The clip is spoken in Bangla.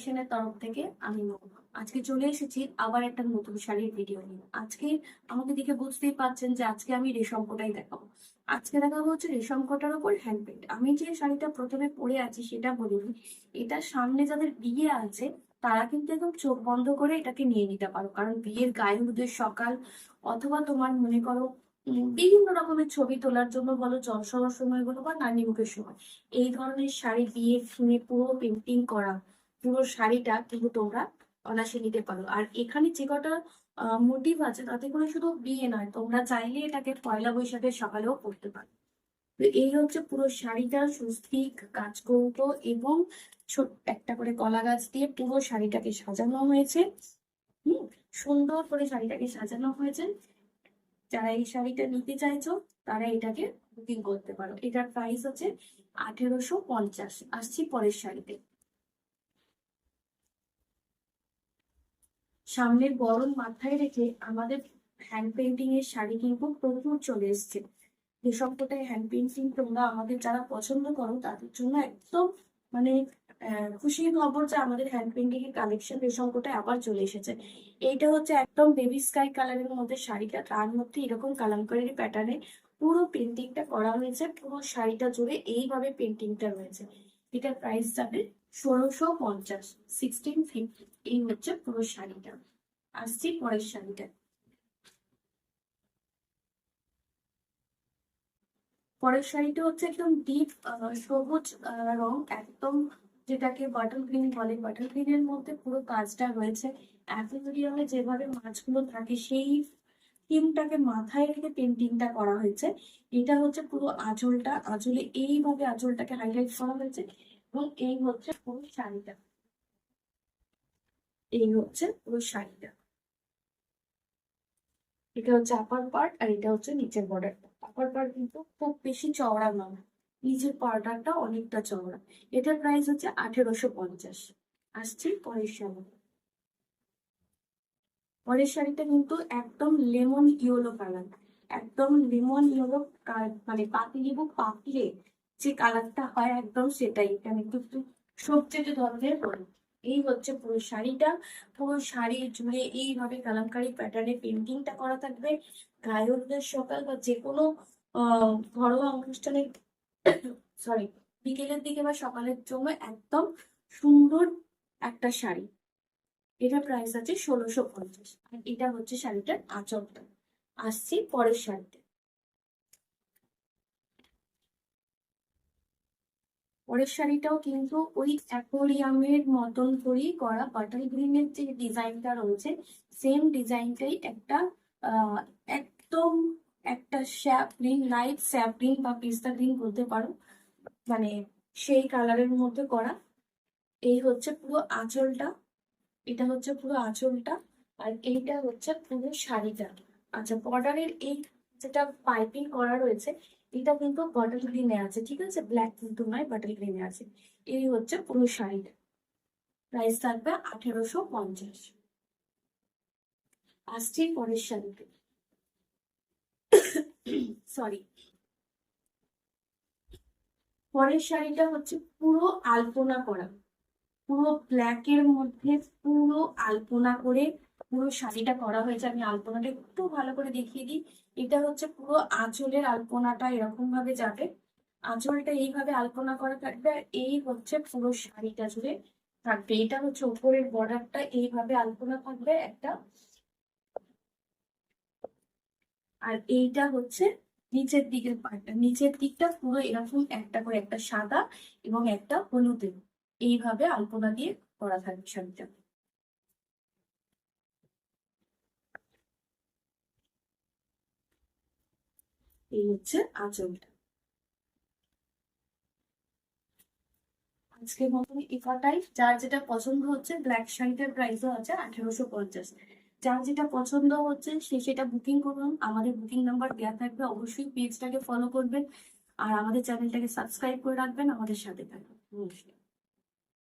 ক্রিয়েশনের তরফ থেকে আমি মহুয়া। আজকে চলে এসেছি আবার একটা নতুন শাড়ির ভিডিও নিয়ে। আজকে আমাকে দেখে বুঝতেই পারছেন যে আজকে আমি রেশম কোটাই দেখাবো। আজকে দেখাবো হচ্ছে রেশম কোটার উপর হ্যান্ড পেন্ট। আমি যে শাড়িটা প্রথমে পরে আছি সেটা বলিনি, এটা সামনে যাদের বিয়ে আছে তারা কিন্তু একদম চোখ বন্ধ করে এটাকে নিয়ে নিতে পারো, কারণ বিয়ের গায়ে হলুদের সকাল অথবা তোমার মনে করো বিভিন্ন রকমের ছবি তোলার জন্য বলো, জলসবার সময় বলো বা নানি মুখের সময়, এই ধরনের শাড়ি বিয়ের থিমে পুরো পেন্টিং করা পুরো শাড়িটা কিন্তু তোমরা অনায়াসে নিতে পারো। আর এখানে যে কটা মোটিভ আছে তাতে করে শুধু বিয়ে নয়, তোমরা চাইলে এটাকে পয়লা বৈশাখের সকালেও পরতে পারো। তো এই হচ্ছে পুরো শাড়িটা সুস্থিক কাজ কৌটো এবং ছোট একটা করে কলা গাছ দিয়ে পুরো শাড়িটাকে সাজানো হয়েছে। হুম, সুন্দর করে শাড়িটাকে সাজানো হয়েছে। যারা এই শাড়িটা নিতে চাইছো তারা এটাকে বুকিং করতে পারো। এটার প্রাইস হচ্ছে 1850। আসছি পরের শাড়িতে। সামনের গরম মাথায় রেখে আমাদের হ্যান্ড পেন্টিং এর শাড়ি কিন্তু প্রচুর চলে এসছে। যে সবকটাই হ্যান্ড পেন্টিং তোমরা আমাদের যারা পছন্দ করো তাদের জন্য একদম মানে খুশির খবর যে আমাদের হ্যান্ড পেন্টিং এর কালেকশন রেশমকোটায় আবার চলে এসেছে। এইটা হচ্ছে একদম বেবি স্কাই কালারের মধ্যে শাড়িটা, তার মধ্যে এরকম কালামকারী প্যাটার্নে পুরো পেন্টিংটা করা হয়েছে। পুরো শাড়িটা জুড়ে এইভাবে পেন্টিংটা রয়েছে। এটার প্রাইস যাবে 1650, 1650। এই হচ্ছে পুরো শাড়িটা। আসছি পরের শাড়িটা। পরের শাড়িটা হচ্ছে একদম ডিপ সবুজ রং, একদম যেটাকে বাটল গ্রিন বলে। বাটল গ্রিনের মধ্যে পুরো কাজটা রয়েছে। অ্যাকুয়ারিয়ামে যেভাবে মাছগুলো থাকে সেই থিমটাকে মাথায় রেখে পেন্টিংটা করা হয়েছে। এটা হচ্ছে পুরো আঁচলটা, আঁচলে এইভাবে আঁচলটাকে হাইলাইট করা হয়েছে। এবং এই হচ্ছে পুরো শাড়িটা। এই হচ্ছে পুরো শাড়িটা। এটা হচ্ছে আপার পার্ট আর এটা হচ্ছে নিচের বর্ডারটা। আপার পার্ট কিন্তু খুব বেশি চওড়া নয়, নিচের বর্ডারটা অনেকটা চওড়া। এটার প্রাইস হচ্ছে 1850। আসছি পরের শাড়ি। পরের শাড়িটা কিন্তু একদম লেমন ইয়েলো কালার, একদম লেমন ইয়েলো, মানে পাতিলেবু পাকলে যে কালারটা হয় একদম সেটাই। এখানে কিন্তু সবচেয়ে ধরনের হলুদ। এই হচ্ছে পুরো শাড়িটা। পুরো শাড়ি জুড়ে এইভাবে কালামকারী প্যাটার্নে পেন্টিংটা করা থাকবে। গায়ে হলুদের সকাল বা যে কোনো ঘরোয়া অনুষ্ঠানে, সরি, বিকেলের দিকে বা সকালের জন্য একদম সুন্দর একটা শাড়ি। এটা প্রাইস আছে 1650। আর এটা হচ্ছে শাড়িটার আঁচলটা। আসছি পরের শাড়িতে। পরের শাড়িটাও কিন্তু ওই অ্যাকোরিয়ামের মতন করেই করা, বাটার গ্রিনের যে ডিজাইনটা রয়েছে সেম ডিজাইনটাই একটা আহ একদম একটা sap green, light sap green বা পিস্তা গ্রিন বলতে পারো, মানে সেই কালারের মধ্যে করা। এই হচ্ছে পুরো আঁচলটা। এটা হচ্ছে পুরো আঁচলটা। আর এইটা হচ্ছে পুরো শাড়িটা। আচ্ছা, বর্ডারের এই যেটা পাইপিং করা রয়েছে এটা কিন্তু বটল গ্রিনে আছে, ঠিক আছে, ব্ল্যাক কিন্তু নয়, বটল গ্রিনে আছে। এই হচ্ছে পুরো শাড়িটা। প্রাইস থাকবে 1850। আসছি পরের শাড়িতে। সরি, পরের শাড়িটা হচ্ছে পুরো আলপনা করা, পুরো ব্ল্যাক এর মধ্যে পুরো আলপনা করে পুরো শাড়িটা করা হয়েছে। আমি আলপনাটা একটু ভালো করে দেখিয়ে দিই। এটা হচ্ছে পুরো আঁচলের আলপনাটা এরকম ভাবে যাবে, আঁচলটা এইভাবে আলপনা করা থাকবে। আর এই হচ্ছে পুরো শাড়িটা জুড়ে থাকবে। এটা হচ্ছে উপরের বর্ডারটা এইভাবে আলপনা থাকবে একটা। আর এইটা হচ্ছে নিচের দিকের পার্টটা, নিচের দিকটা পুরো এরকম একটা করে একটা সাদা এবং একটা হলুদের এইভাবে আলপনা দিয়ে করা থাকবে শাড়িটা। এই হচ্ছে আঁচলটা। আজকের মতন এটাই। যার যেটা পছন্দ হচ্ছে, ব্ল্যাক শাড়িটার প্রাইসও আছে 1850। যার যেটা পছন্দ হচ্ছে সে সেটা বুকিং করুন। আমাদের বুকিং নাম্বার দেওয়া থাকবে, অবশ্যই পেজটাকে ফলো করবেন আর আমাদের চ্যানেলটাকে সাবস্ক্রাইব করে রাখবেন, আমাদের সাথে থাকবেন। নমস্কার।